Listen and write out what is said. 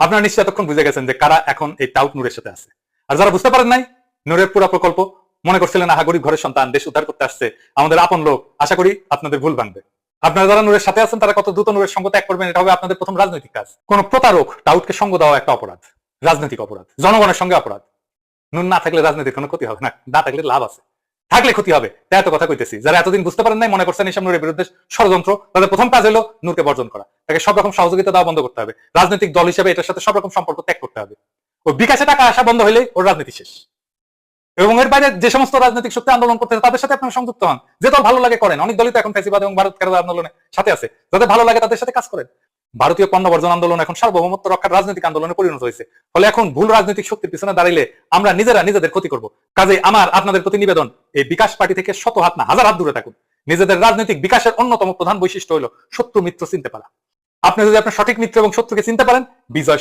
আপনারা নিশ্চয়ই এতক্ষণ বুঝে গেছেন যে কারা এখন এই টাউট নূরের সাথে আছে। আর যারা বুঝতে পারেন নাই, নূরের পুরো প্রকল্প মনে করছিলেন আহা গরিব ঘরের সন্তান, দেশ উদ্ধার করতে আসছে, আমাদের আপন লোক, আশা করি আপনাদের ভুল ভাঙবে। আপনারা যারা নূরের সাথে আছেন তারা কত দ্রুত নূরের সঙ্গ ত্যাগ করবেন, এটা হবে আপনাদের প্রথম রাজনৈতিক কাজ। কোন প্রতারক টাউটকে সঙ্গ দেওয়া একটা অপরাধ, রাজনৈতিক অপরাধ, জনগণের সঙ্গে অপরাধ। নুন না থাকলে রাজনীতির কোনো ক্ষতি হবে না, না থাকলে লাভ আছে, থাকলে ক্ষতি হবে। তাই এত কথা কইতেছি। যারা এতদিন বুঝতে পারেন নাই, মনে করছেন এসব নূরের বিরুদ্ধে ষড়যন্ত্র, তাদের প্রথম কাজ হলো নূরকে বর্জন করা। তাকে সব রকম সহযোগিতা দেওয়া বন্ধ করতে হবে। রাজনৈতিক দল হিসেবে এটার সাথে সব রকম সম্পর্ক ত্যাগ করতে হবে। ওই বিকাশে টাকা আসা বন্ধ হলে ওর রাজনীতি শেষ। এবং এর বাইরে যে সমস্ত রাজনৈতিক শক্তি আন্দোলন করতেছে তাদের সাথে আপনারা সংযুক্ত হন। যে দল ভালো লাগে করেন। অনেক দলই তো এখন ফ্যাসিবাদ এবং ভারত কেরালা আন্দোলনের সাথে আছে। যাদের ভালো লাগে তাদের সাথে কাজ করেন। ভারতীয় পণ্য বর্জন আন্দোলন এখন সার্বভৌমত্ব রক্ষার রাজনৈতিক আন্দোলনে পরিণত হয়েছে। ফলে এখন ভুল রাজনৈতিক শক্তির পিছনে দাঁড়াইলে আমরা নিজেরা নিজেদের ক্ষতি করব। কাজে আমার আপনাদের প্রতি নিবেদন, এই বিকাশ পার্টি থেকে শত হাত না হাজার হাত দূরে থাকুন। নিজেদের রাজনৈতিক বিকাশের অন্যতম প্রধান বৈশিষ্ট্য হলো শত্রু মিত্র চিনতে পারা। আপনি যদি আপনার সঠিক মিত্র এবং শত্রুকে চিনতে পারেন, বিজয়